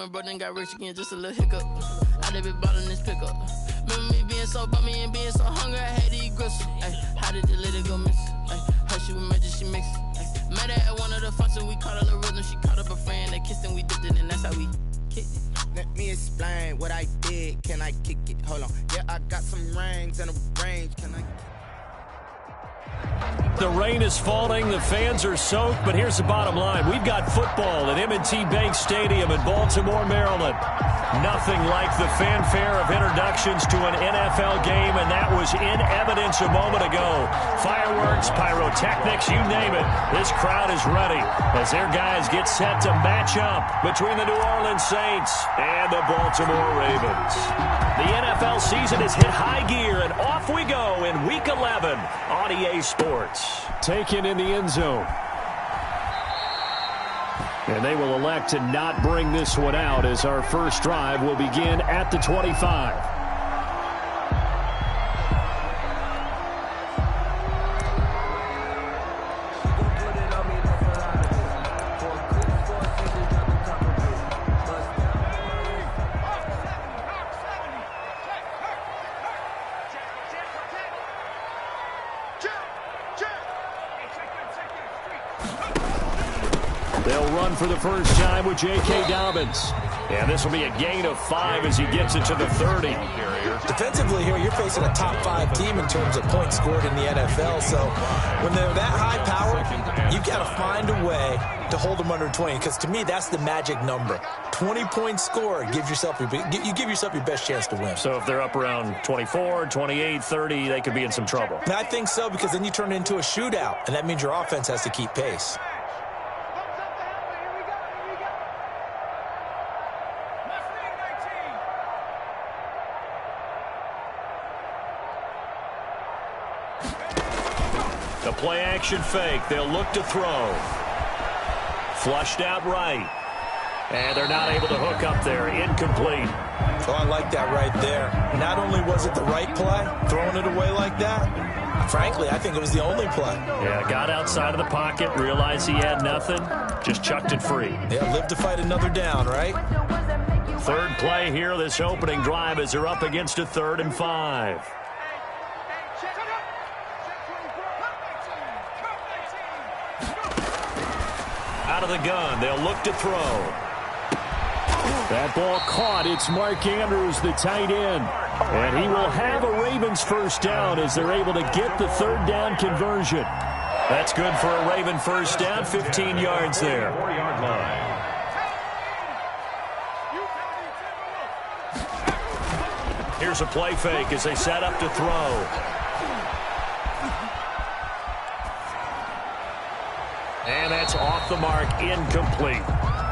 when bro then got rich again, just a little hiccup. I did be ballin' this pickup. Remember me being so bummy and being so hungry, I had to eat gristle. Ay, how did the lady go miss? Ay, how she was magic, she mixed. Met her at one of the functions, we caught her the rhythm. She caught up a friend, they kissed and we dipped it, and that's how we kicked it. Let me explain what I did. Can I kick it? Hold on. Yeah, I got some rings and a range. Can I? The rain is falling, the fans are soaked, but here's the bottom line. We've got football at M&T Bank Stadium in Baltimore, Maryland. Nothing like the fanfare of introductions to an NFL game, and that was in evidence a moment ago. Fireworks, pyrotechnics, you name it. This crowd is ready as their guys get set to match up between the New Orleans Saints and the Baltimore Ravens. The NFL season has hit high gear, and off we go in Week 11 on EA Sports. Taken in the end zone. And they will elect to not bring this one out as our first drive will begin at the 25. They'll run for the first time with J.K. Dobbins. And this will be a gain of 5 as he gets it to the 30. Defensively here, you're facing a top 5 team in terms of points scored in the NFL. So when they're that high powered, you've got to find a way to hold them under 20. Because to me, that's the magic number. 20 points scored, you give yourself your best chance to win. So if they're up around 24, 28, 30, they could be in some trouble. And I think so, because then you turn it into a shootout, and that means your offense has to keep pace. The play-action fake. They'll look to throw. Flushed out right. And they're not able to hook up there. Incomplete. Oh, I like that right there. Not only was it the right play, throwing it away like that, frankly, I think it was the only play. Yeah, got outside of the pocket, realized he had nothing, just chucked it free. Yeah, live to fight another down, right? Third play here, this opening drive, as they're up against a 3rd and 5. Out of the gun, they'll look to throw. That ball caught. It's Mark Andrews, the tight end. And he will have a Ravens first down as they're able to get the 3rd down conversion. That's good for a Raven first down, 15 yards there. Here's a play fake as they set up to throw. And that's off the mark, incomplete.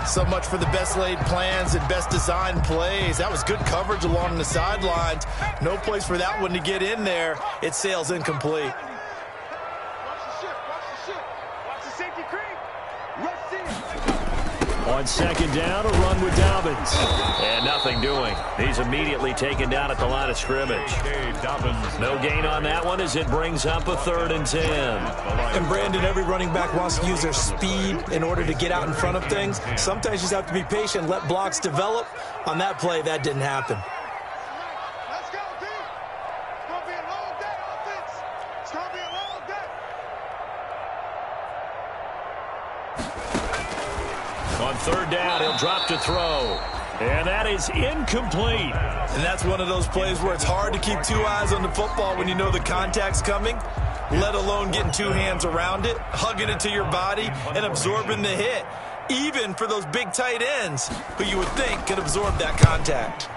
So much for the best laid plans and best designed plays. That was good coverage along the sidelines. No place for that one to get in there. It sails incomplete. On 2nd down, a run with Dobbins. And nothing doing. He's immediately taken down at the line of scrimmage. No gain on that one as it brings up a 3rd and 10. And Brandon, every running back wants to use their speed in order to get out in front of things. Sometimes you just have to be patient, let blocks develop. On that play, that didn't happen. Let's go, D. It's going to be a long day, offense. It's going to be a long day. On 3rd down, he'll drop to throw. And that is incomplete. And that's one of those plays where it's hard to keep 2 eyes on the football when you know the contact's coming, let alone getting 2 hands around it, hugging it to your body, and absorbing the hit, even for those big tight ends who you would think could absorb that contact.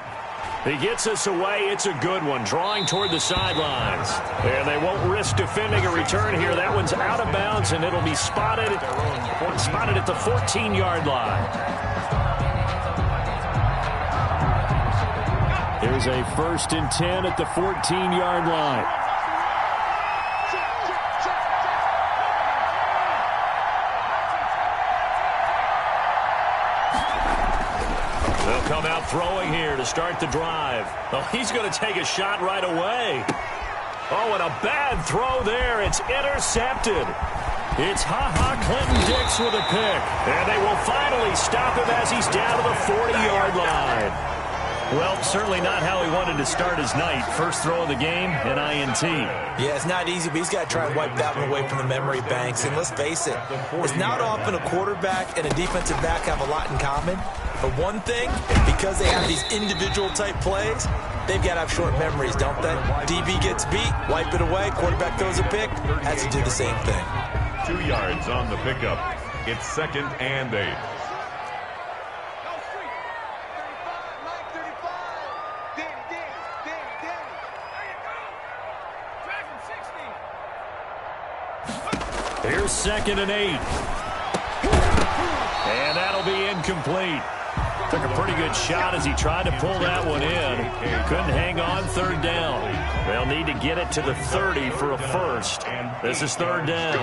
He gets us away. It's a good one, drawing toward the sidelines. And they won't risk defending a return here. That one's out of bounds, and it'll be spotted at the 14-yard line. There's a 1st and 10 at the 14-yard line. They'll come out throwing here to start the drive. Oh, he's going to take a shot right away. Oh, and a bad throw there. It's intercepted. It's Clinton-Dix with a pick. And they will finally stop him as he's down to the 40-yard line. Well, certainly not how he wanted to start his night. First throw of the game, an INT. Yeah, it's not easy, but he's got to try and wipe that one away from the memory banks. And let's face it, it's not often a quarterback and a defensive back have a lot in common. But one thing, because they have these individual-type plays, they've got to have short memories, don't they? DB gets beat, wipe it away, quarterback throws a pick, has to do the same thing. 2 yards on the pickup. It's 2nd and 8. Here's 2nd and 8. And that'll be incomplete. Took a pretty good shot as he tried to pull that one in. Couldn't hang on 3rd down. They'll need to get it to the 30 for a first. This is 3rd down.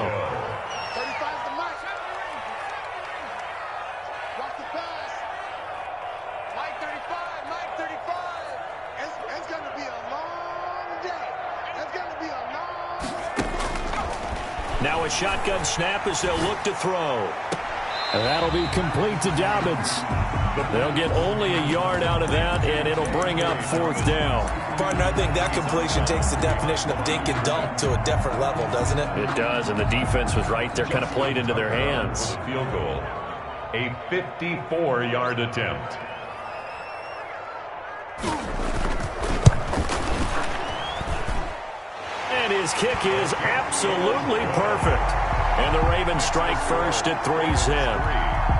35's the mark. Watch the pass. Mike 35, Mike 35. It's going to be a long day. It's going to be a long. Now a shotgun snap as they'll look to throw. And that'll be complete to Dobbins. They'll get only a yard out of that, and it'll bring up 4th down. Partner, I think that completion takes the definition of dink and dunk to a different level, doesn't it? It does, and the defense was right there, kind of played into their hands. Field goal. A 54-yard attempt. And his kick is absolutely perfect. And the Ravens strike first at 3-zip.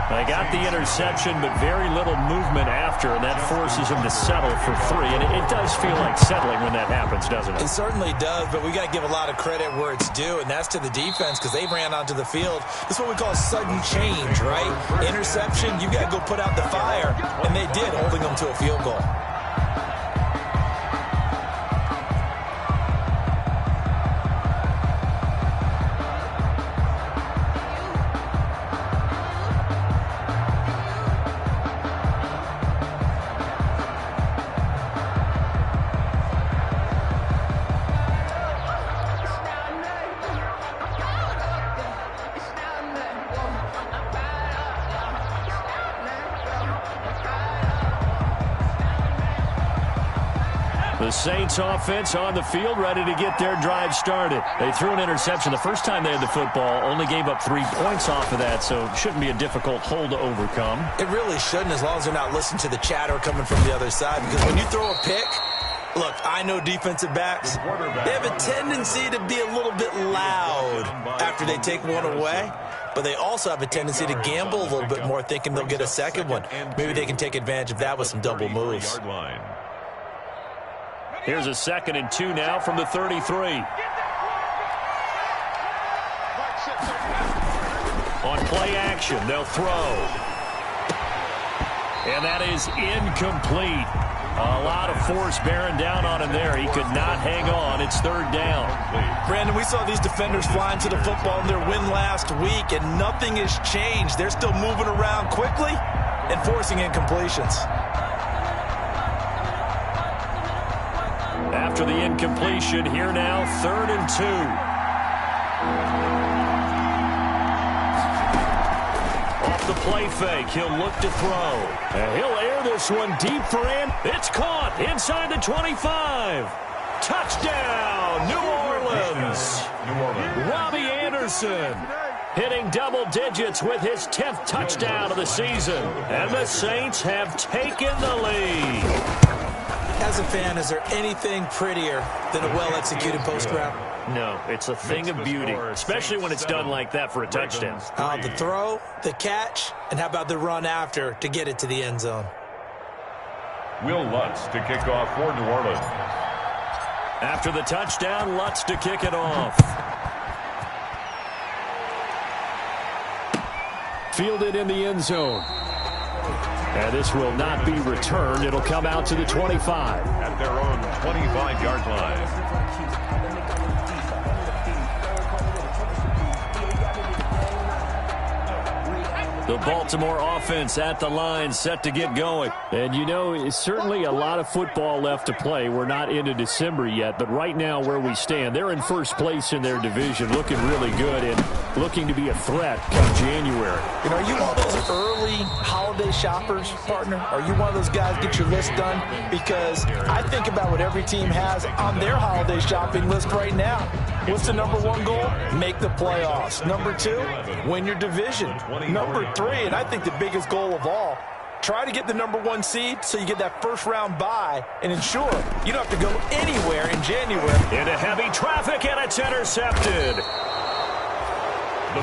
They got the interception, but very little movement after, and that forces him to settle for 3. And it does feel like settling when that happens, doesn't it? It certainly does, but we got to give a lot of credit where it's due, and that's to the defense because they ran onto the field. This is what we call sudden change, right? Interception, you got to go put out the fire, and they did, holding them to a field goal. The Saints offense on the field, ready to get their drive started. They threw an interception the first time they had the football, only gave up 3 points off of that, so it shouldn't be a difficult hole to overcome. It really shouldn't, as long as they're not listening to the chatter coming from the other side, because when you throw a pick, look, I know defensive backs, they have a tendency to be a little bit loud after they take one away, but they also have a tendency to gamble a little bit more, thinking they'll get a second one. Maybe they can take advantage of that with some double moves. Here's a 2nd and 2 now from the 33. On play action, they'll throw. And that is incomplete. A lot of force bearing down on him there. He could not hang on. It's 3rd down. Brandon, we saw these defenders flying to the football in their win last week, and nothing has changed. They're still moving around quickly and forcing incompletions. After the incompletion, here now, 3rd and 2. Off the play fake, he'll look to throw. And he'll air this one deep for him. It's caught inside the 25. Touchdown, New Orleans. Robbie Anderson hitting double digits with his 10th touchdown of the season. And the Saints have taken the lead. As a fan, is there anything prettier than a well-executed post route? No, it's a thing of beauty, especially when it's done like that for a touchdown. The throw, the catch, and how about the run after to get it to the end zone? Will Lutz to kick off for New Orleans. After the touchdown, Lutz to kick it off. Fielded in the end zone. And this will not be returned. It'll come out to the 25. At their own 25-yard line. The Baltimore offense at the line, set to get going. And, you know, it's certainly a lot of football left to play. We're not into December yet, but right now where we stand, they're in first place in their division, looking really good and looking to be a threat come January. You know, are you one of those early holiday shoppers, partner? Are you one of those guys get your list done? Because I think about what every team has on their holiday shopping list right now. What's the number one goal? Make the playoffs. Number two, win your division. Number three, and I think the biggest goal of all, try to get the number one seed so you get that first round bye and ensure you don't have to go anywhere in January. Into heavy traffic, and it's intercepted.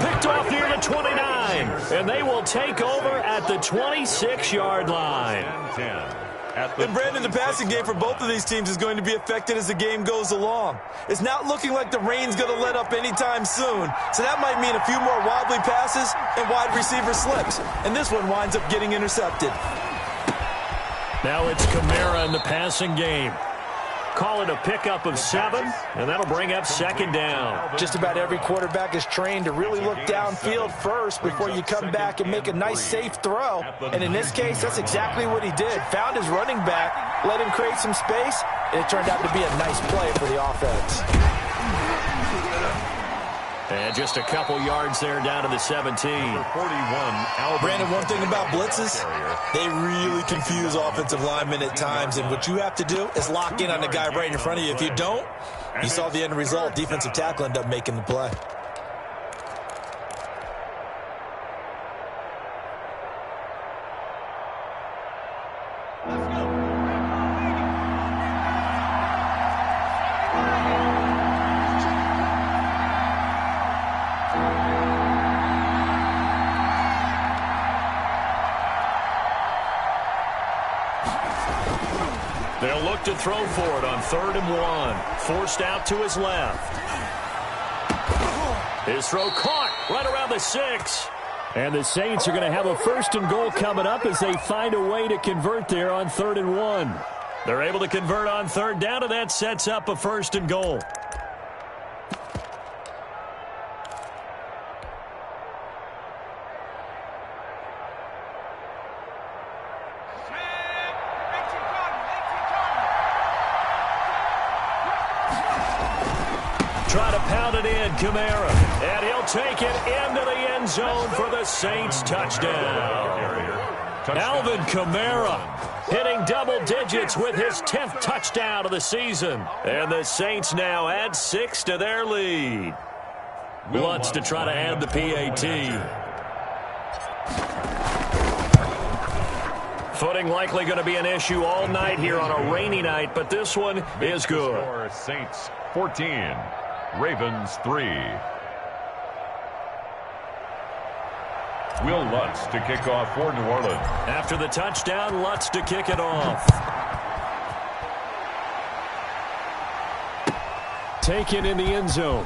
Picked off near the 29, and they will take over at the 26-yard line. And Brandon, the passing game for both of these teams is going to be affected as the game goes along. It's not looking like the rain's going to let up anytime soon, so that might mean a few more wobbly passes and wide receiver slips. And this one winds up getting intercepted. Now it's Kamara in the passing game. Call it a pickup of 7, and that'll bring up second down. Just about every quarterback is trained to really look downfield first before you come back and make a nice, safe throw. And in this case, that's exactly what he did. Found his running back, let him create some space, and it turned out to be a nice play for the offense. And just a couple yards there down to the 17. Brandon, one thing about blitzes, they really confuse offensive linemen at times, and what you have to do is lock in on the guy right in front of you. If you don't, you saw the end result. Defensive tackle ended up making the play. They'll look to throw for it on 3rd and 1. Forced out to his left. His throw caught right around the 6. And the Saints are going to have a 1st and goal coming up as they find a way to convert there on 3rd and 1. They're able to convert on 3rd down, and that sets up a 1st and goal. Try to pound it in, Kamara. And he'll take it into the end zone for the Saints touchdown. Alvin Kamara hitting double digits with his 10th touchdown of the season. And the Saints now add 6 to their lead. Lutz to try to add the PAT. Footing likely going to be an issue all night here on a rainy night, but this one is good. Saints 14. Ravens 3. Will Lutz to kick off for New Orleans. After the touchdown, Lutz to kick it off. Taken in the end zone.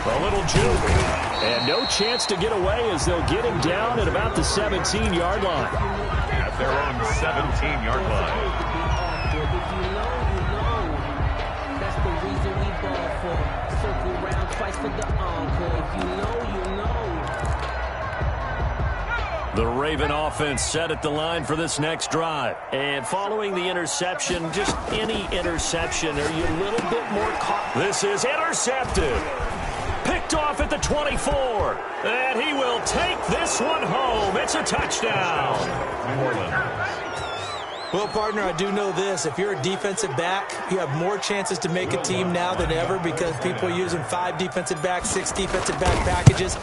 A little juke. And no chance to get away as they'll get him down at about the 17-yard line. At their own 17-yard line. The Raven offense set at the line for this next drive. And following the interception, just any interception, are you a little bit more caught? This is intercepted. Picked off at the 24. And he will take this one home. It's a touchdown. New Orleans. Well, partner, I do know this. If you're a defensive back, you have more chances to make a team now than ever because people are using 5 defensive backs, 6 defensive back packages.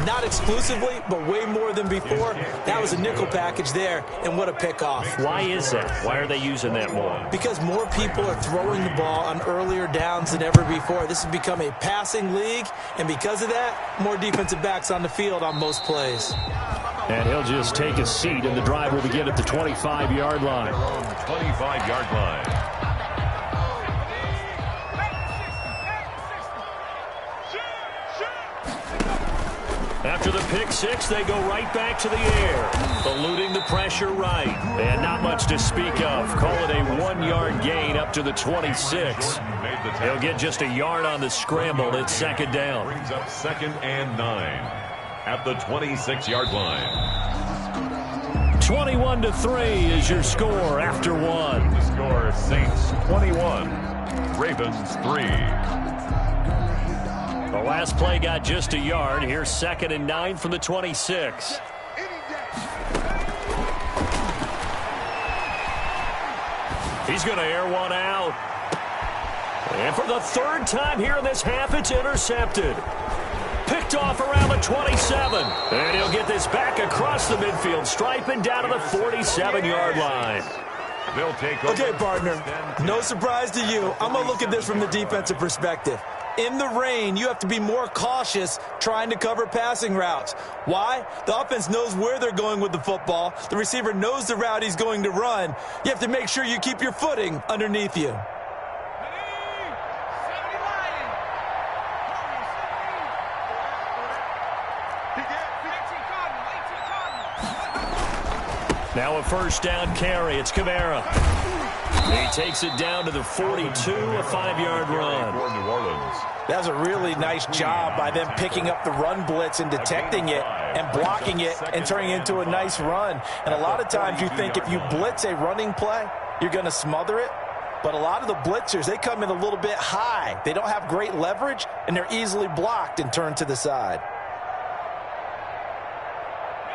Not exclusively, but way more than before. That was a nickel package there, and what a pickoff. Why is that? Why are they using that more? Because more people are throwing the ball on earlier downs than ever before. This has become a passing league, and because of that, more defensive backs on the field on most plays. And he'll just take a seat, and the drive will begin at the 25-yard line. 25-yard line. After the pick 6, they go right back to the air, eluding the pressure right. And not much to speak of. Call it a 1-yard gain up to the 26. He'll get just a yard on the scramble. It's second down. Brings up 2nd and 9. at the 26-yard line. 21-3 is your score after one. The score, Saints 21, Ravens 3. The last play got just a yard. Here's 2nd and 9 from the 26. He's going to air one out. And for the 3rd time here in this half, it's intercepted. Picked off around the 27. And he'll get this back across the midfield stripe and down to the 47-yard line. They'll take over. Okay, partner, no surprise to you. I'm going to look at this from the defensive perspective. In the rain, you have to be more cautious trying to cover passing routes. Why? The offense knows where they're going with the football. The receiver knows the route he's going to run. You have to make sure you keep your footing underneath you. Now a 1st down carry. It's Kamara. He takes it down to the 42, a 5-yard run. For New Orleans. That was a really nice job by them picking up the run blitz and detecting it and blocking it and turning it into a nice run. And a lot of times you think if you blitz a running play, you're going to smother it. But a lot of the blitzers, they come in a little bit high. They don't have great leverage, and they're easily blocked and turned to the side.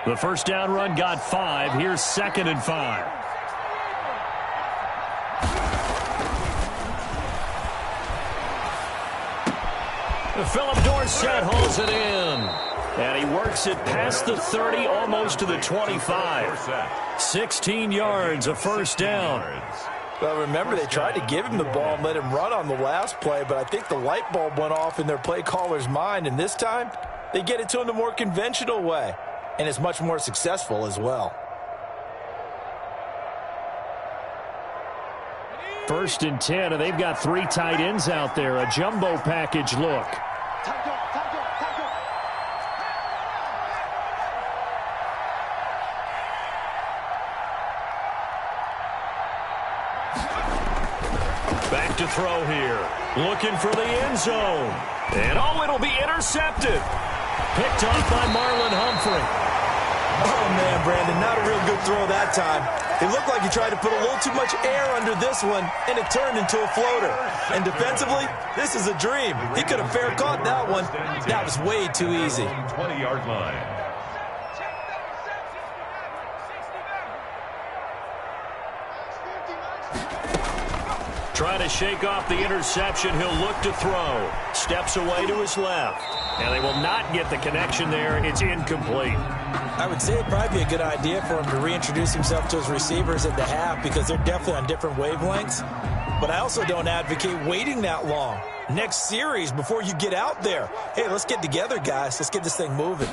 The 1st down run got 5. Here's 2nd and 5. Philip Dorsett hauls it in. And he works it past the 30, almost to the 25. 16 yards, a 1st down. Well, remember, they tried to give him the ball and let him run on the last play, but I think the light bulb went off in their play caller's mind, and this time they get it to him the more conventional way. And it's much more successful as well. 1st and 10, and they've got 3 tight ends out there. A jumbo package look. Back to throw here. Looking for the end zone. And it'll be intercepted. Picked off by Marlon Humphrey. Oh, man, Brandon, not a real good throw that time. It looked like he tried to put a little too much air under this one, and it turned into a floater. And defensively, this is a dream. He could have fair caught that one. That was way too easy. 20-yard line. Trying to shake off the interception. He'll look to throw. Steps away to his left. And they will not get the connection there. It's incomplete. I would say it'd probably be a good idea for him to reintroduce himself to his receivers at the half because they're definitely on different wavelengths. But I also don't advocate waiting that long. Next series before you get out there. Hey, let's get together, guys. Let's get this thing moving.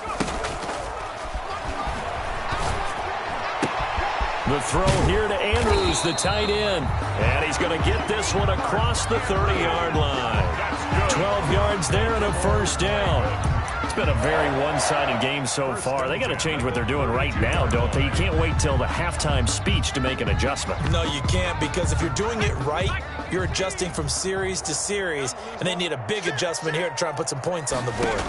The throw here to Andrews, the tight end. And he's going to get this one across the 30-yard line. 12 yards there and a 1st down. It's been a very one-sided game so far. They got to change what they're doing right now, don't they? You can't wait till the halftime speech to make an adjustment. No, you can't, because if you're doing it right, you're adjusting from series to series, and they need a big adjustment here to try and put some points on the board.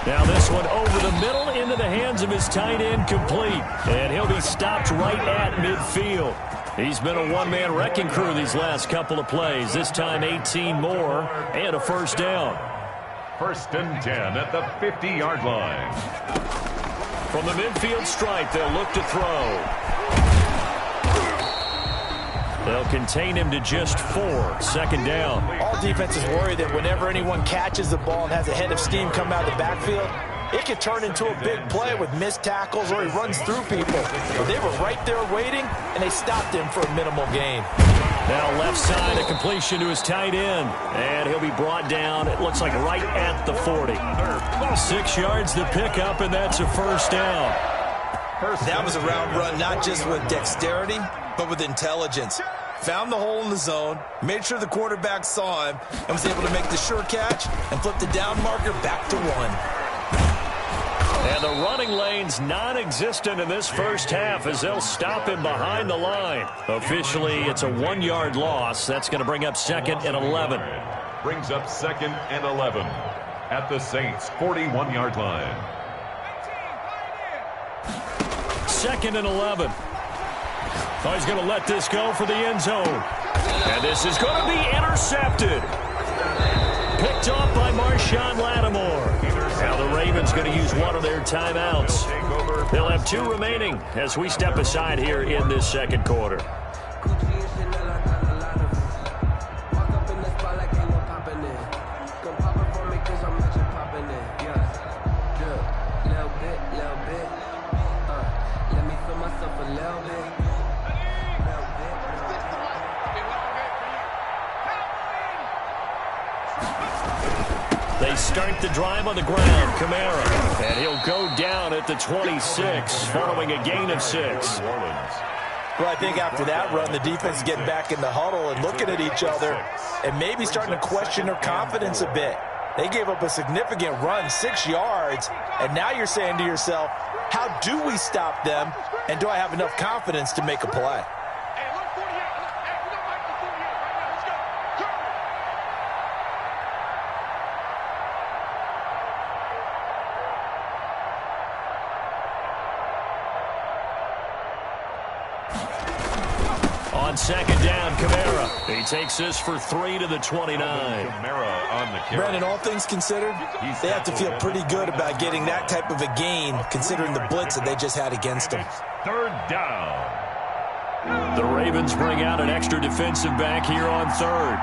Now this one over the middle into the hands of his tight end, complete. And he'll be stopped right at midfield. He's been a one-man wrecking crew these last couple of plays. This time 18 more and a 1st down. 1st and 10 at the 50-yard line. From the midfield stripe, they'll look to throw. They'll contain him to just 4. 2nd down. All defenses worry that whenever anyone catches the ball and has a head of steam come out of the backfield, it could turn into a big play with missed tackles or he runs through people. But they were right there waiting, and they stopped him for a minimal gain. Now left side, a completion to his tight end. And he'll be brought down, it looks like right at the 40. 6 yards to pick up, and that's a 1st down. That was a route run not just with dexterity, but with intelligence. Found the hole in the zone, made sure the quarterback saw him, and was able to make the sure catch and flip the down marker back to 1. And the running lane's non-existent in this 1st half as they'll stop him behind the line. Officially, it's a 1-yard loss. That's going to bring up 2nd and 11. brings up 2nd and 11 at the Saints' 41-yard line. 2nd and 11. Oh, he's going to let this go for the end zone. And this is going to be intercepted. Picked off by Marshawn Lattimore. Now the Ravens going to use one of their timeouts. They'll have 2 remaining as we step aside here in this second quarter. They start the drive on the ground. Kamara. And he'll go down at the 26 following a gain of 6. Well, I think after that run, the defense is getting back in the huddle and looking at each other and maybe starting to question their confidence a bit. They gave up a significant run, 6 yards, and now you're saying to yourself, how do we stop them, and do I have enough confidence to make a play? On 2nd down, Kamara. He takes this for 3 to the 29. Kamara on the carry. Brandon, all things considered, they have to feel pretty good about getting that type of a gain, considering the blitz that they just had against them. 3rd down. The Ravens bring out an extra defensive back here on 3rd.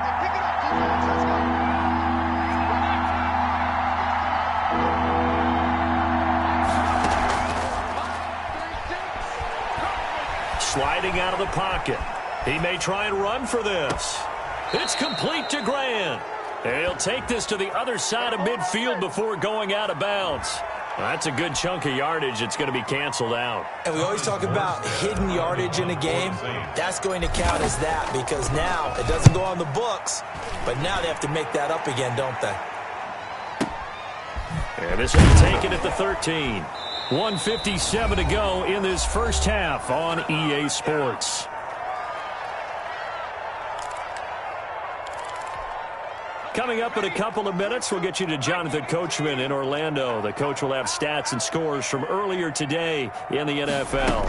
Sliding out of the pocket. He may try and run for this. It's complete to Grant. He'll take this to the other side of midfield before going out of bounds. Well, that's a good chunk of yardage. It's going to be canceled out. And we always talk about hidden yardage in a game. That's going to count as that because now it doesn't go on the books, but now they have to make that up again, don't they? And this will be taken at the 13. 1:57 to go in this first half on EA Sports. Coming up in a couple of minutes, we'll get you to Jonathan Coachman in Orlando. The coach will have stats and scores from earlier today in the NFL.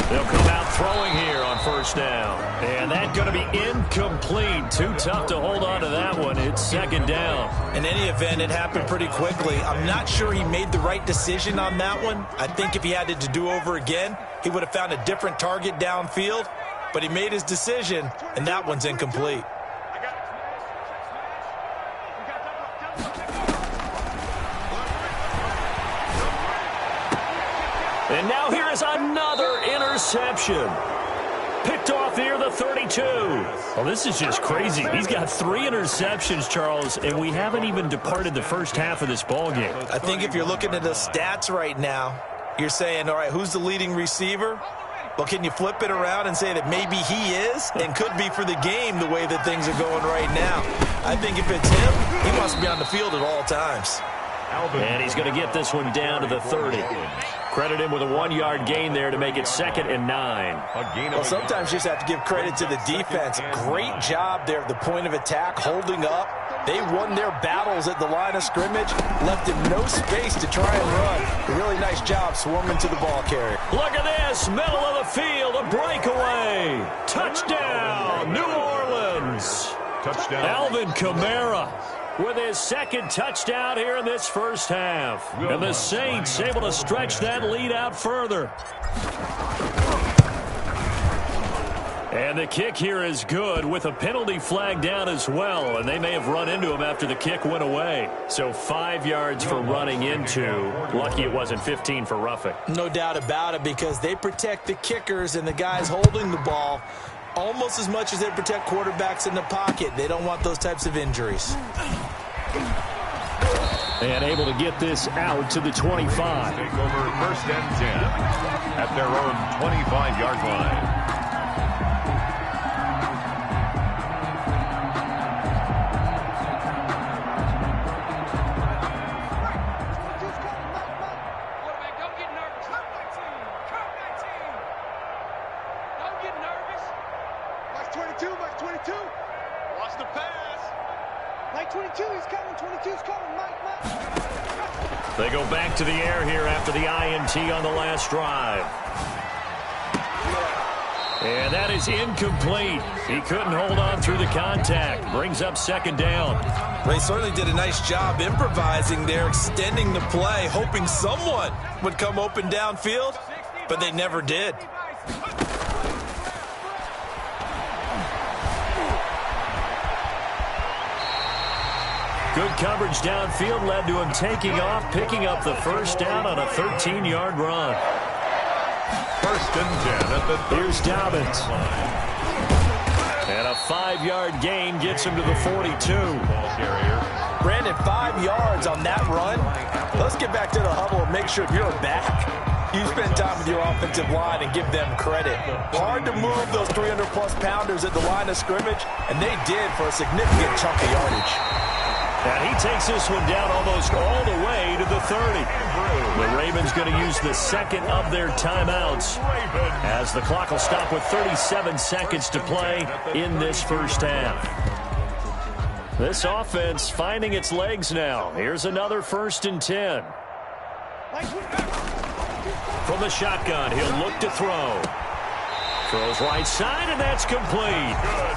They'll come out throwing here on 1st down. And that's going to be incomplete. Too tough to hold on to that one. It's 2nd down. In any event, it happened pretty quickly. I'm not sure he made the right decision on that one. I think if he had it to do over again, he would have found a different target downfield. But he made his decision, and that one's incomplete. And now here is another interception. Picked off near the 32. Well, this is just crazy. He's got 3 interceptions, Charles, and we haven't even departed the first half of this ballgame. I think if you're looking at the stats right now, you're saying, all right, who's the leading receiver? Well, can you flip it around and say that maybe he is and could be for the game the way that things are going right now? I think if it's him, he must be on the field at all times. And he's going to get this one down to the 30. Credit him with a 1-yard gain there to make it 2nd and 9. Well, sometimes you just have to give credit to the defense. Great job there at the point of attack, holding up. They won their battles at the line of scrimmage, left him no space to try and run. A really nice job swarming to the ball carrier. Look at this, middle of the field, a breakaway. Touchdown, New Orleans. Touchdown. Alvin Kamara with his 2nd touchdown here in this first half. And the Saints able to stretch that lead out further. And the kick here is good with a penalty flag down as well. And they may have run into him after the kick went away. So 5 yards for running into. Lucky it wasn't 15 for roughing. No doubt about it, because they protect the kickers and the guys holding the ball almost as much as they protect quarterbacks in the pocket. They don't want those types of injuries. And able to get this out to the 25. Take over 1st and 10 at their own 25-yard line. Watch the pass. Mike 22, he's coming. 22's coming. Mike. They go back to the air here after the INT on the last drive. And that is incomplete. He couldn't hold on through the contact. Brings up second down. They certainly did a nice job improvising there, extending the play, hoping someone would come open downfield, but they never did. Good coverage downfield led to him taking off, picking up the first down on a 13-yard run. First and 10 at the 30. Here's Dobbins. And a 5-yard gain gets him to the 42. Brandon, 5 yards on that run. Let's get back to the huddle and make sure you're back. You spend time with your offensive line and give them credit. Hard to move those 300-plus pounders at the line of scrimmage, and they did for a significant chunk of yardage. And he takes this one down almost all the way to the 30. The Ravens going to use the second of their timeouts as the clock will stop with 37 seconds to play in this first half. This offense finding its legs now. Here's another 1st and 10. From the shotgun, he'll look to throw. Throws right side, and that's complete.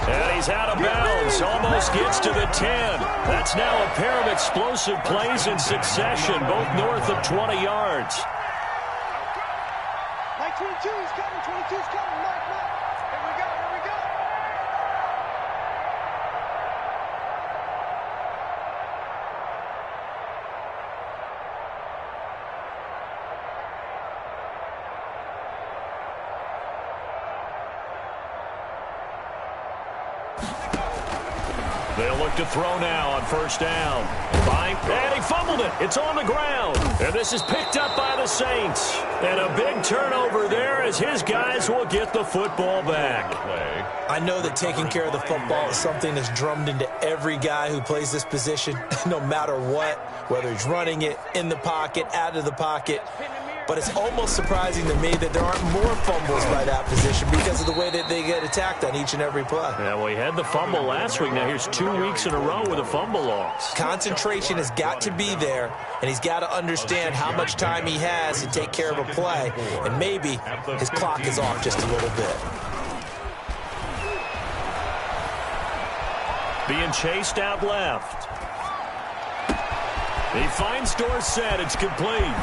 And he's out of bounds. Almost gets to the 10. That's now a pair of explosive plays in succession, both north of 20 yards. Mike 22, he's coming. 22's coming. Mike. Here we go. They'll look to throw now on first down. And he fumbled it. It's on the ground. And this is picked up by the Saints. And a big turnover there as his guys will get the football back. I know that taking care of the football is something that's drummed into every guy who plays this position, no matter what, whether he's running it, in the pocket, out of the pocket. But it's almost surprising to me that there aren't more fumbles by that position because of the way that they get attacked on each and every play. Yeah, well, he had the fumble last week. Now here's 2 weeks in a row with a fumble loss. Concentration has got to be there, and he's got to understand how much time he has to take care of a play, and maybe his clock is off just a little bit. Being chased out left. He finds Dorsett. It's complete.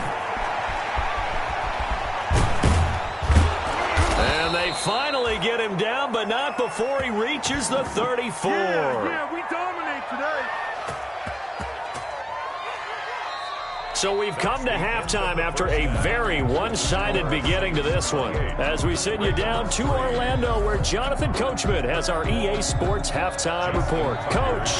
And they finally get him down, but not before he reaches the 34. Yeah, we dominate today. So we've come to halftime after a very one-sided beginning to this one. As we send you down to Orlando, where Jonathan Coachman has our EA Sports halftime report. Coach.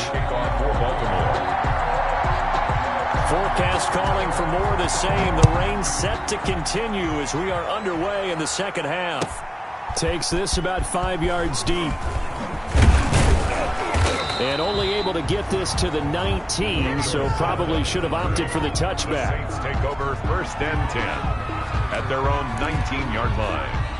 Forecast calling for more of the same. The rain set to continue as we are underway in the second half. Takes this about 5 yards deep. And only able to get this to the 19, so probably should have opted for the touchback. Saints take over 1st and 10 at their own 19-yard line.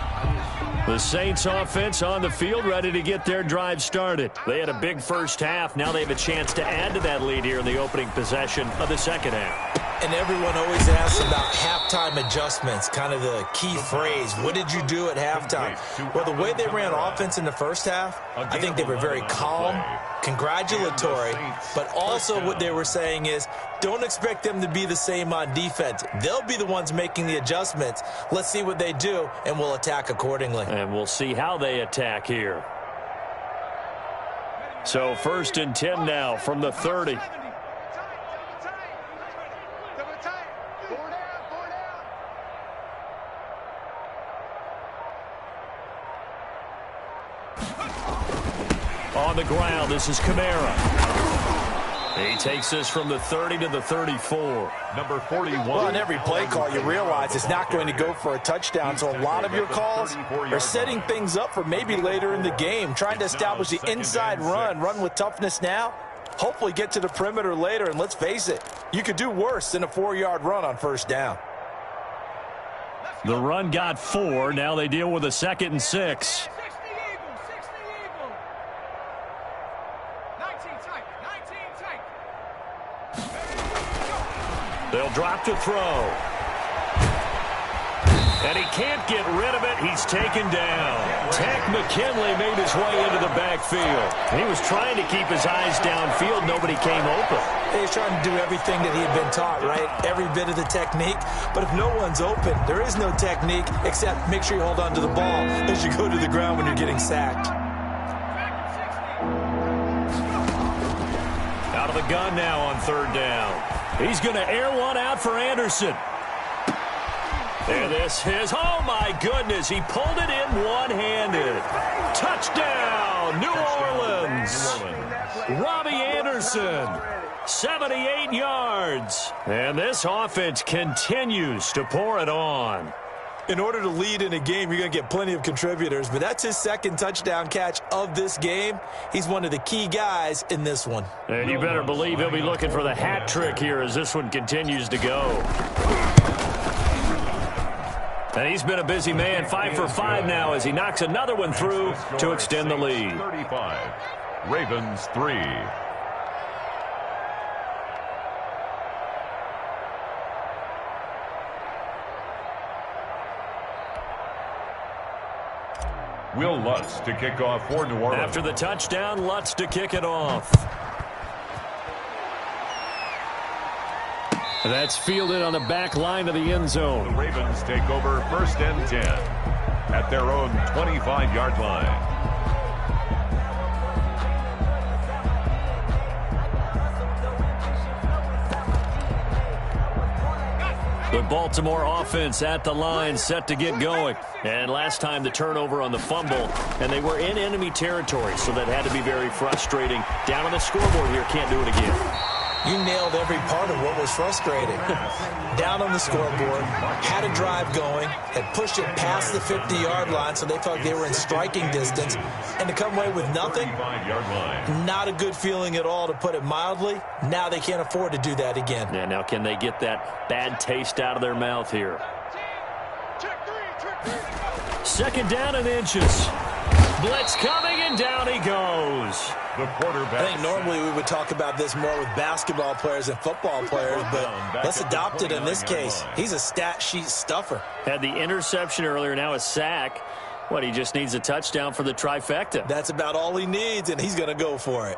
The Saints offense on the field ready to get their drive started. They had a big first half. Now they have a chance to add to that lead here in the opening possession of the second half. And everyone always asks about halftime adjustments, kind of the key phrase. What did you do at halftime? Well, the way they ran offense in the first half, I think they were very calm, congratulatory, but also what they were saying is don't expect them to be the same on defense. They'll be the ones making the adjustments. Let's see what they do, and we'll attack accordingly. And we'll see how they attack here. So 1st and 10 now from the 30. On the ground, this is Kamara. He takes this from the 30 to the 34. Number 41. Well, on every play call, you realize it's not going to go for a touchdown, so a lot of your calls are setting things up for maybe later in the game, trying to establish the inside run with toughness now, hopefully get to the perimeter later, and let's face it, you could do worse than a 4-yard run on first down. The run got 4. Now they deal with a 2nd and 6. drop to throw. And he can't get rid of it. He's taken down. Tech McKinley made his way into the backfield. He was trying to keep his eyes downfield. Nobody came open. He was trying to do everything that he had been taught, right? Every bit of the technique. But if no one's open, there is no technique except make sure you hold on to the ball as you go to the ground when you're getting sacked. Out of the gun now on third down. He's going to air one out for Anderson. And this is, oh my goodness, he pulled it in one-handed. Touchdown, New Orleans. Robbie Anderson, 78 yards. And this offense continues to pour it on. In order to lead in a game, you're going to get plenty of contributors, but that's his second touchdown catch of this game. He's one of the key guys in this one. And you better believe he'll be looking for the hat trick here as this one continues to go. And he's been a busy man, 5 for 5 now as he knocks another one through to extend the lead. 35, Ravens 3. Will Lutz to kick off for New Orleans. After the touchdown, Lutz to kick it off. That's fielded on the back line of the end zone. The Ravens take over 1st and 10 at their own 25-yard line. The Baltimore offense at the line, set to get going. And last time the turnover on the fumble, and they were in enemy territory, so that had to be very frustrating. Down on the scoreboard here, can't do it again. You nailed every part of what was frustrating. Down on the scoreboard, had a drive going, had pushed it past the 50-yard line, so they felt they were in striking distance, and to come away with nothing, not a good feeling at all, to put it mildly. Now they can't afford to do that again. Yeah, now can they get that bad taste out of their mouth here? 2nd down and inches. Blitz coming, and down he goes. The quarterback. I think normally we would talk about this more with basketball players and football players, but let's adopt it in this case. He's a stat sheet stuffer. Had the interception earlier, now a sack. What, he just needs a touchdown for the trifecta. That's about all he needs, and he's going to go for it.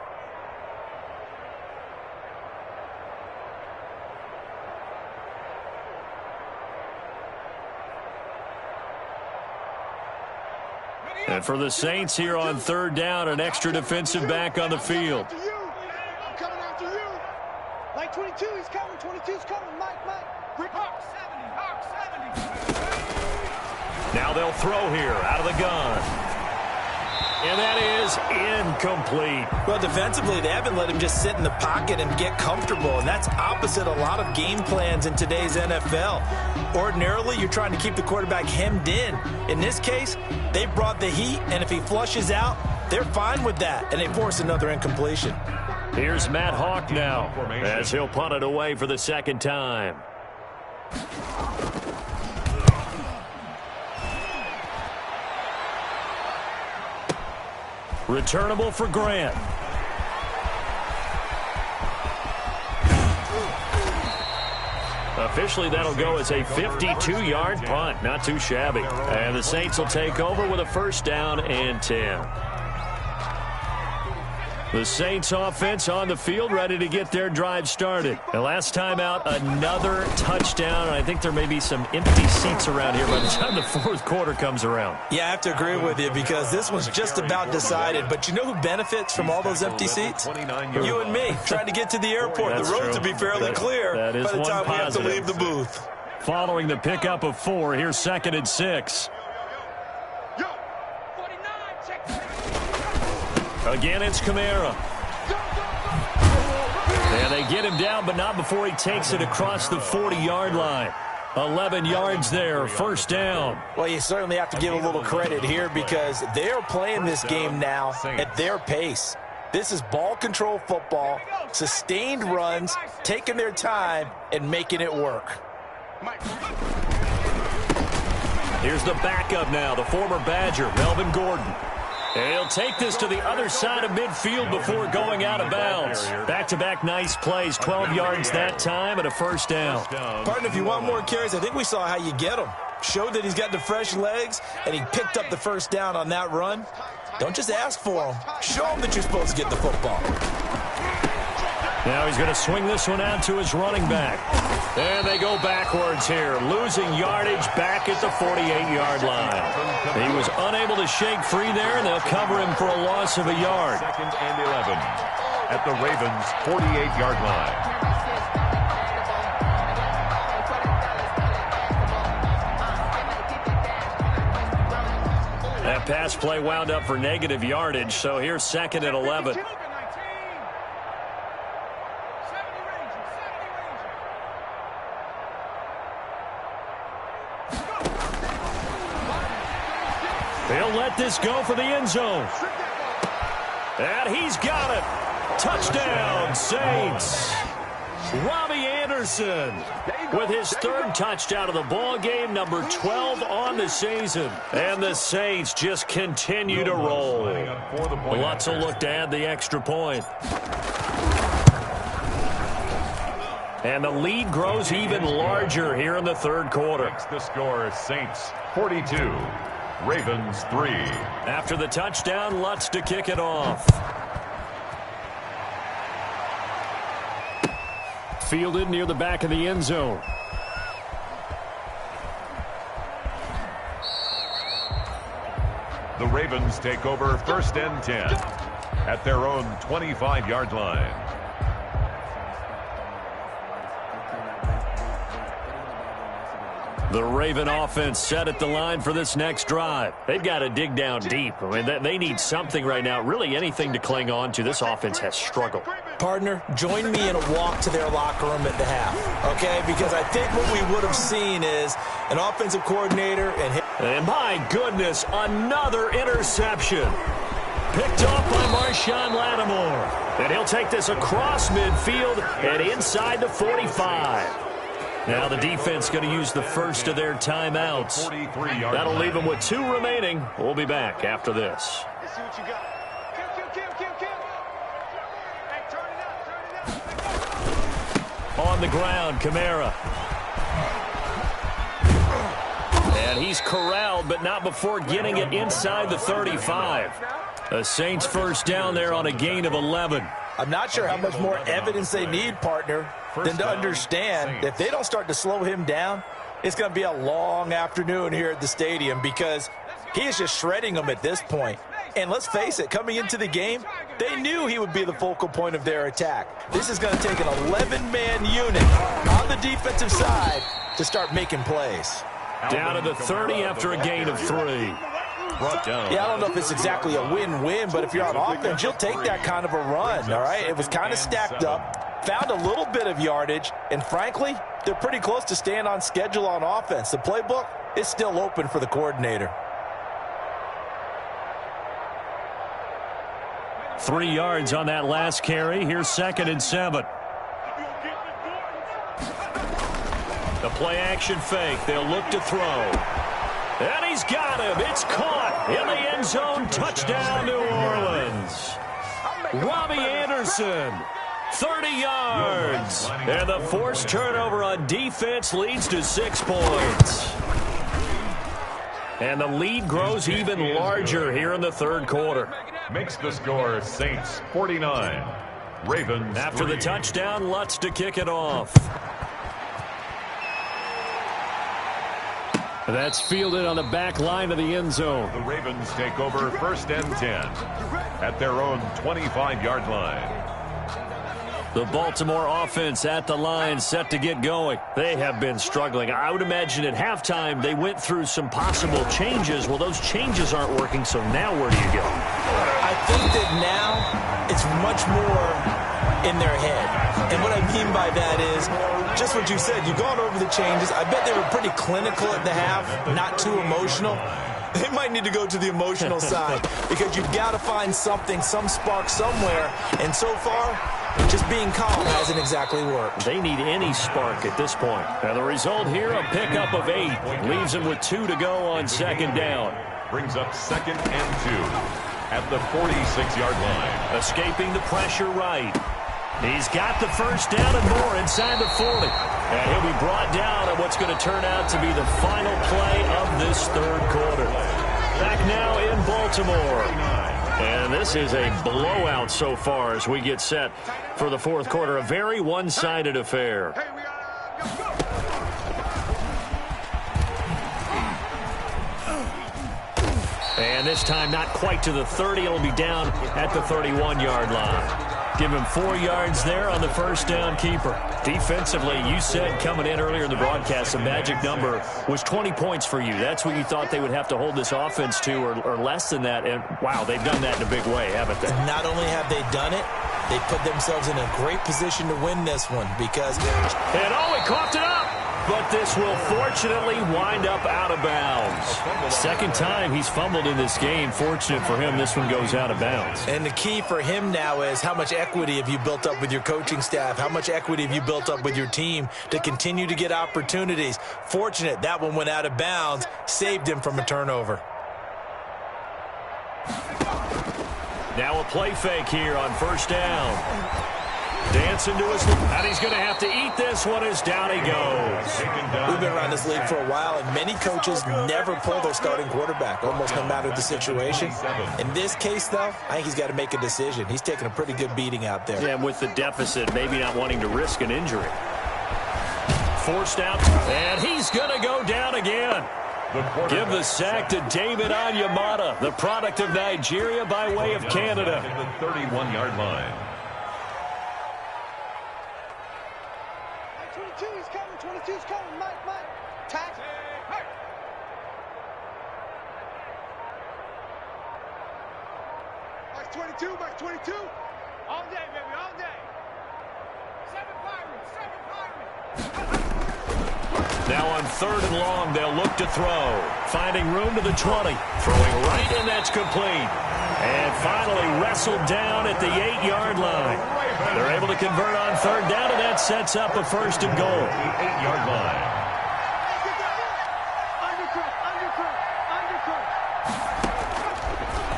And for the Saints here on 3rd down, an extra defensive back on the field. I'm coming after you. Like 22, he's coming. 22's coming. Mike. Hawk 70. Now they'll throw here out of the gun. And that is incomplete. Well, defensively, they haven't let him just sit in the pocket and get comfortable, and that's opposite a lot of game plans in today's NFL. Ordinarily, you're trying to keep the quarterback hemmed in. In this case, they brought the heat, and if he flushes out, they're fine with that, and they force another incompletion. Here's Matt Hawk now as he'll punt it away for the 2nd time. Returnable for Grant. Officially, that'll go as a 52-yard punt. Not too shabby. And the Saints will take over with a 1st down and 10. The Saints offense on the field, ready to get their drive started. And last time out, another touchdown. And I think there may be some empty seats around here by the time the 4th quarter comes around. Yeah, I have to agree with you because this one's just about decided. But you know who benefits from all those empty seats? You and me, trying to get to the airport. The roads will be fairly clear by the time we have to leave the booth. Following the pickup of 4, here's 2nd and 6. Again, it's Kamara. And they get him down, but not before he takes it across the 40-yard line. 11 yards there, 1st down. Well, you certainly have to give a little credit here because they're playing this game now at their pace. This is ball control football, sustained runs, taking their time, and making it work. Here's the backup now, the former Badger, Melvin Gordon. And he'll take this to the other side of midfield before going out of bounds. Back-to-back nice plays, 12 yards that time and a first down. Partner, if you want more carries, I think we saw how you get them. Showed that he's got the fresh legs, and he picked up the first down on that run. Don't just ask for him. Show him that you're supposed to get the football. Now he's going to swing this one out to his running back. And they go backwards here, losing yardage back at the 48-yard line. He was unable to shake free there, and they'll cover him for a loss of a yard. 2nd and 11 at the Ravens' 48-yard line. That pass play wound up for negative yardage, so here's 2nd and 11. They'll let this go for the end zone. And he's got it. Touchdown, Saints. Robbie Anderson with his 3rd touchdown of the ball game, number 12 on the season. And the Saints just continue to roll. Lutz will look to add the extra point. And the lead grows even larger here in the 3rd quarter. The score is Saints 42, Ravens 3. After the touchdown, Lutz to kick it off. Fielded near the back of the end zone. The Ravens take over 1st and 10 at their own 25-yard line. The Raven offense set at the line for this next drive. They've got to dig down deep. I mean, they need something right now, really anything to cling on to. This offense has struggled. Partner, join me in a walk to their locker room at the half, okay? Because I think what we would have seen is an offensive coordinator and my goodness, another interception. Picked off by Marshawn Lattimore. And he'll take this across midfield and inside the 45. Now the defense going to use the first of their timeouts. That'll leave them with 2 remaining. We'll be back after this. On the ground, Kamara. And he's corralled, but not before getting it inside the 35. The Saints first down there on a gain of 11. I'm not sure how much more evidence they need, partner, than to understand that if they don't start to slow him down, it's going to be a long afternoon here at the stadium because he is just shredding them at this point. And let's face it, coming into the game, they knew he would be the focal point of their attack. This is going to take an 11-man unit on the defensive side to start making plays. Down to the 30 after a gain of 3. Yeah, I don't know if it's exactly a win-win, but if you're on offense, you'll take that kind of a run, all right? It was kind of stacked up, found a little bit of yardage, and frankly, they're pretty close to staying on schedule on offense. The playbook is still open for the coordinator. 3 yards on that last carry. Here's 2nd and 7. The play action fake. They'll look to throw. And he's got him. It's caught in the end zone. Touchdown, New Orleans. Robbie Anderson, 30 yards. And the forced turnover on defense leads to 6 points. And the lead grows even larger here in the 3rd quarter. Makes the score Saints 49, Ravens 3. After the touchdown, Lutz to kick it off. That's fielded on the back line of the end zone. The Ravens take over 1st and 10 at their own 25-yard line. The Baltimore offense at the line, set to get going. They have been struggling. I would imagine at halftime they went through some possible changes. Well, those changes aren't working, so now where do you go? I think that now it's much more in their head. And what I mean by that is just what you said. You've gone over the changes. I bet they were pretty clinical at the half, not too emotional. They might need to go to the emotional side because you've got to find something, some spark somewhere. And so far, just being calm hasn't exactly worked. They need any spark at this point. And the result here, a pickup of 8. Leaves them with 2 to go on 2nd down. Brings up 2nd and 2. at the 46-yard line. Escaping the pressure right. He's got the first down and more inside the 40. And he'll be brought down at what's going to turn out to be the final play of this third quarter. Back now in Baltimore. And this is a blowout so far as we get set for the fourth quarter. A very one-sided affair. And this time not quite to the 30. It'll be down at the 31-yard line. Give him 4 yards there on the first down keeper. Defensively, you said coming in earlier in the broadcast, the magic number was 20 points for you. That's what you thought they would have to hold this offense to or less than that. And, wow, they've done that in a big way, haven't they? Not only have they done it, they put themselves in a great position to win this one because... And, he coughed it up. But this will fortunately wind up out of bounds. Second time he's fumbled in this game. Fortunate for him, this one goes out of bounds. And the key for him now is how much equity have you built up with your coaching staff? How much equity have you built up with your team to continue to get opportunities? Fortunate that one went out of bounds, saved him from a turnover. Now a play fake here on first down. Dancing to his, and he's going to have to eat this one as down he goes. We've been around this league for a while, and many coaches never pull their starting quarterback, almost no matter the situation. In this case, though, I think he's got to make a decision. He's taking a pretty good beating out there. Yeah, and with the deficit, maybe not wanting to risk an injury. Forced out, and he's going to go down again. Give the sack to David Onyemata, the product of Nigeria by way of Canada. The 31-yard line. 22's coming, 22's coming, Mike, tack. Mike 22, Mike 22. All day, baby, all day. 7 Pirates. Now on third and long, they'll look to throw. Finding room to the 20. Throwing right, and that's complete. And finally wrestled down at the 8-yard line. They're able to convert on third down, and that sets up a first and goal. The 8-yard line.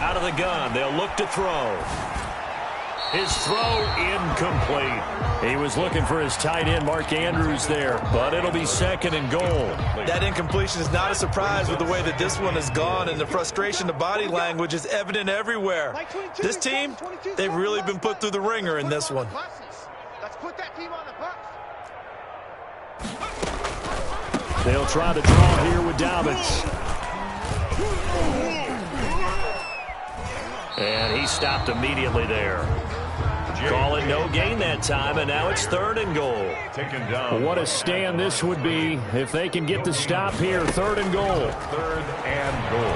Out of the gun, they'll look to throw. His throw incomplete. He was looking for his tight end, Mark Andrews, there, but it'll be second and goal. That incompletion is not a surprise with the way that this one has gone, and the frustration, the body language is evident everywhere. This team, they've really been put through the ringer in this one. Let's put that team on the bus. They'll try to draw here with Dobbins. And he stopped immediately there. Call it no gain that time, and now it's third and goal. Taken down. What a stand this would be if they can get the stop here. Third and goal. Third and goal.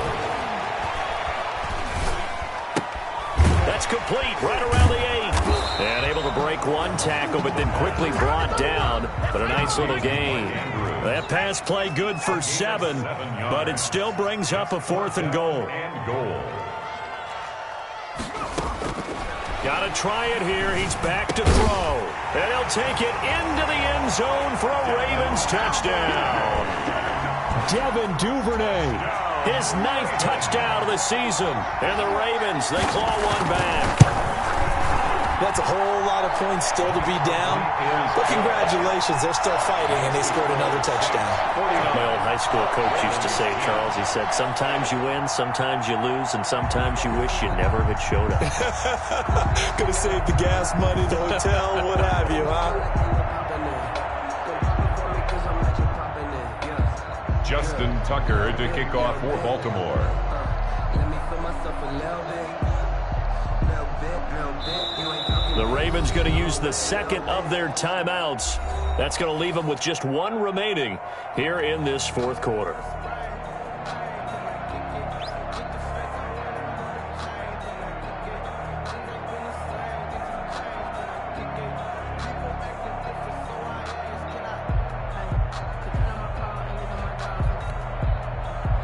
That's complete right around the 8. And able to break one tackle, but then quickly brought down. But a nice little gain. That pass play good for 7, but it still brings up a fourth and goal. Got to try it here. He's back to throw. And he'll take it into the end zone for a Ravens touchdown. Devin Duvernay. His 9th touchdown of the season. And the Ravens, they claw one back. That's a whole lot of points still to be down. But congratulations, they're still fighting, and they scored another touchdown. My old high school coach used to say, Charles, he said, sometimes you win, sometimes you lose, and sometimes you wish you never had showed up. Could have saved the gas money, the hotel, what have you, huh? Justin Tucker to kick off for Baltimore. The Ravens going to use the second of their timeouts. That's going to leave them with just one remaining here in this fourth quarter.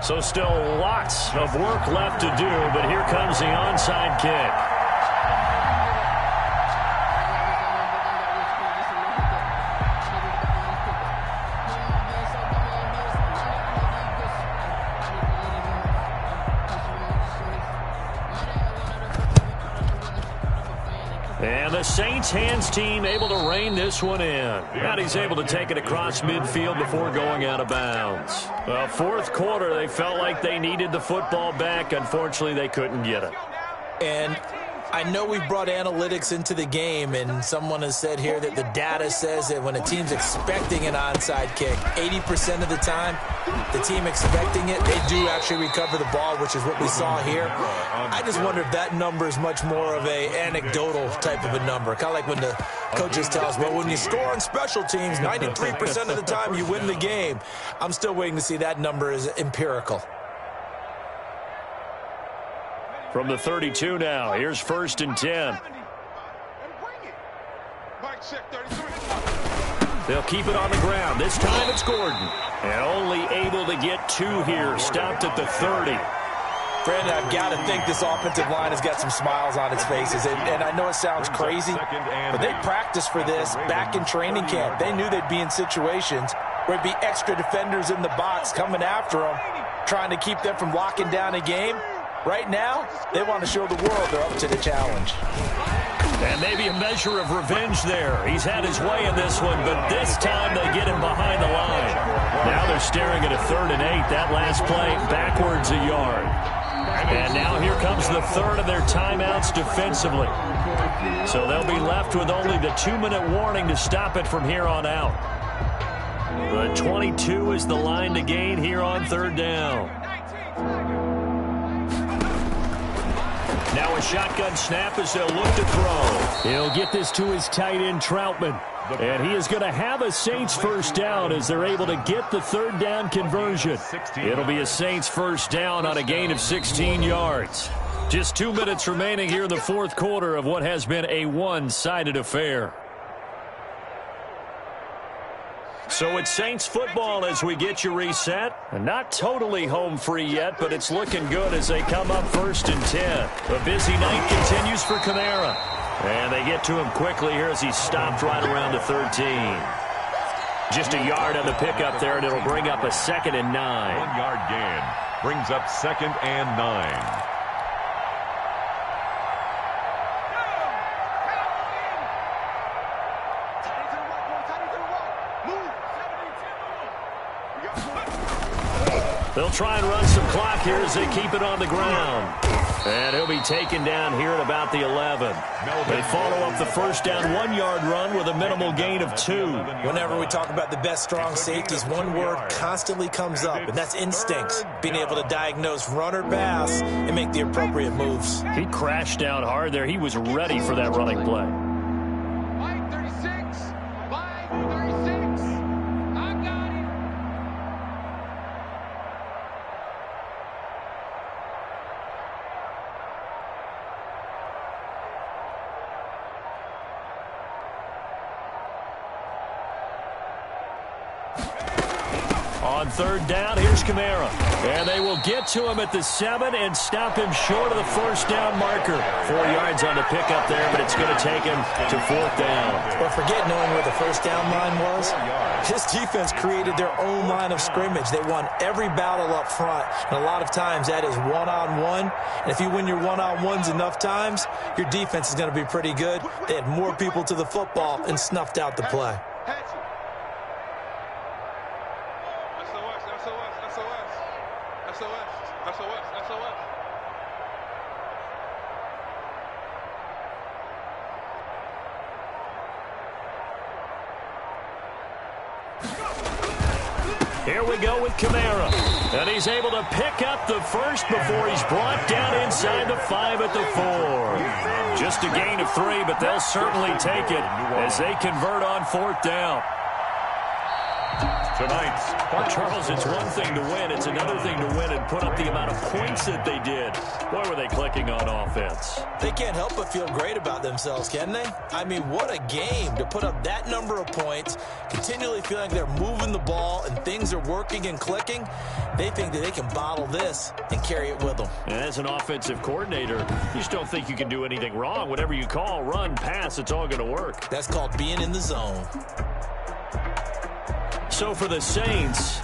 So still lots of work left to do, but here comes the onside kick. the Saints hands team able to rein this one in. And he's able to take it across midfield before going out of bounds. Well, fourth quarter, they felt like they needed the football back. Unfortunately, they couldn't get it. And I know we brought analytics into the game, and someone has said here that the data says that when a team's expecting an onside kick, 80% of the time, the team expecting it, they do actually recover the ball, which is what we saw here. I just wonder if that number is much more of a anecdotal type of a number. Kind of like when the coaches tell us, well, when you score on special teams, 93% of the time you win the game. I'm still waiting to see that number is empirical. From the 32 now, here's 1st and 10. They'll keep it on the ground. This time it's Gordon. And only able to get 2 here. Stopped at the 30. Brandon, I've got to think this offensive line has got some smiles on its faces. And I know it sounds crazy, but they practiced for this back in training camp. They knew they'd be in situations where it'd be extra defenders in the box coming after them, trying to keep them from locking down a game. Right now, they want to show the world they're up to the challenge. And maybe a measure of revenge there. He's had his way in this one, but this time they get him behind the line. Now they're staring at a 3rd and 8. That last play backwards a yard. And now here comes the 3rd of their timeouts defensively. So they'll be left with only the 2-minute warning to stop it from here on out. The 22 is the line to gain here on 3rd down. Now a shotgun snap as they'll look to throw. He'll get this to his tight end, Troutman. And he is going to have a Saints first down as they're able to get the 3rd down conversion. It'll be a Saints first down on a gain of 16 yards. Just 2 minutes remaining here in the 4th quarter of what has been a one-sided affair. So it's Saints football as we get you reset. Not totally home free yet, but it's looking good as they come up 1st and 10. A busy night continues for Kamara. And they get to him quickly here as he's stopped right around the 13. Just a yard on the pickup there, and it'll bring up a 2nd and 9. 1-yard gain brings up 2nd and 9. They'll try and run some clock here as they keep it on the ground. And he'll be taken down here at about the 11. They follow up the first down 1-yard run with a minimal gain of 2. Whenever we talk about the best strong safeties, one word constantly comes up, and that's instincts. Being able to diagnose run or pass and make the appropriate moves. He crashed down hard there. He was ready for that running play. Mike 36. Mike 36. I got it. On 3rd down, here's Kamara. And they will get to him at the 7 and stop him short of the first down marker. 4 yards on the pickup there, but it's going to take him to 4th down. But forget knowing where the first down line was. This defense created their own line of scrimmage. They won every battle up front, and a lot of times that is one-on-one. And if you win your one-on-ones enough times, your defense is going to be pretty good. They had more people to the football and snuffed out the play. Here we go with Kamara. And he's able to pick up the first before he's brought down inside the 5 at the 4. Just a gain of 3, but they'll certainly take it as they convert on 4th down. Tonight's Charles, it's one thing to win. It's another thing to win and put up the amount of points that they did. Boy, were they clicking on offense. They can't help but feel great about themselves, can they? I mean, what a game to put up that number of points, continually feeling like they're moving the ball and things are working and clicking. They think that they can bottle this and carry it with them. And as an offensive coordinator, you just don't think you can do anything wrong. Whatever you call, run, pass, it's all going to work. That's called being in the zone. So for the Saints,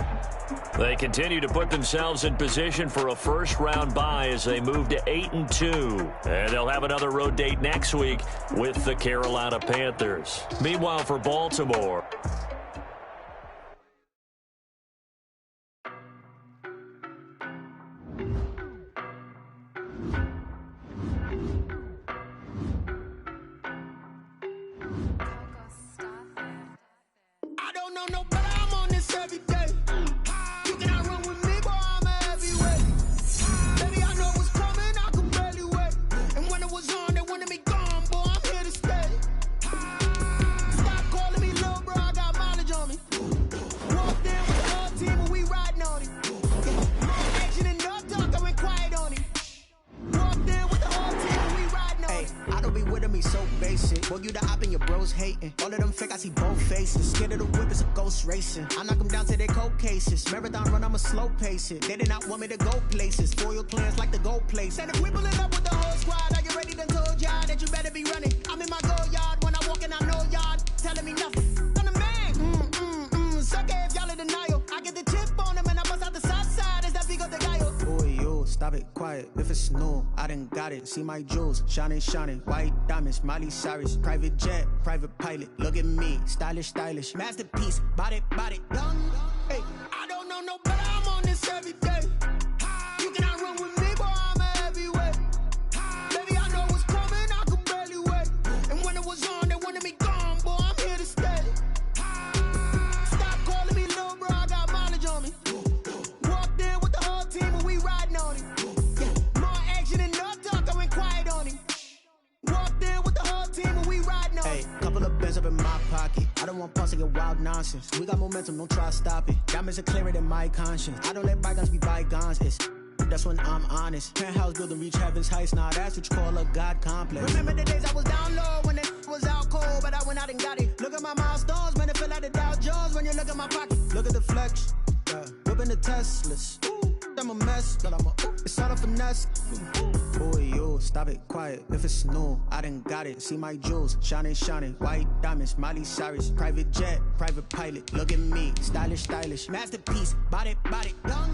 They continue to put themselves in position for a first-round bye as they move to 8-2. And they'll have another road date next week with the Carolina Panthers. Meanwhile, for Baltimore, I don't know no better, I'm on this every day. You cannot run with me, boy, I'm a heavyweight. Baby, I know what's coming, I could barely wait. And when it was on, they wanted me gone, boy, I'm here to stay. Stop calling me little bro, I got mileage on me. Walked in with the whole team and we riding on it. More action and no talk, I went quiet on it. Walked in with the whole team and we riding on it. I don't be with me so basic. Boy, you the op and your bros hating. All of them fake, I see both faces. Scared of the whip, it's a ghost racing. I knock them down to their cold cases. Marathon run, I'ma slow pace it. They did not want me to go places. Foil plans like the go place. And if we pulling up with the whole squad, are you ready? Done told y'all that you better be running. I'm in my go yard. When I walk in, I know y'all telling me nothing. I'm the man. Suck it if y'all in denial. I get the chip on them and I bust out the south side. Is that Vigo de Gallo? Boy, yo, stop it, quiet. If it's new, I done got it. See my jewels, shining, shining. White diamonds, Miley Cyrus. Private jet, private pilot. Look at me, stylish, stylish. Masterpiece, body, done. Hey, I don't know no better, I'm on this every day. You cannot run with me, boy, I'm a heavyweight. Baby, I know what's coming, I could barely wait. And when it was on, they wanted me gone, boy, I'm here to stay. Stop calling me little bro, I got mileage on me. Walked in with the whole team and we riding on it. Yeah, more action and no talk, I went quiet on it. Walked in with the whole team and we riding on it. Hey, couple of bands up in my pocket. I don't want pause to get wild nonsense. We got momentum, don't try to stop it. Diamonds are clearer than my conscience. I don't let bygones be bygones. That's when I'm honest. Penthouse building, reach heaven's heights. Nah, that's what you call a God complex. Remember the days I was down low when it was out cold, but I went out and got it. Look at my milestones, man, it feel like the Dow Jones when you look at my pocket. Look at the flex, whipping the Teslas. I'm a mess, but it's all a finesse. Boy, yo, stop it, quiet. If it's new, I done got it. See my jewels, shining, shining. White diamonds, Miley Cyrus. Private jet, private pilot. Look at me, stylish, stylish. Masterpiece, body, done.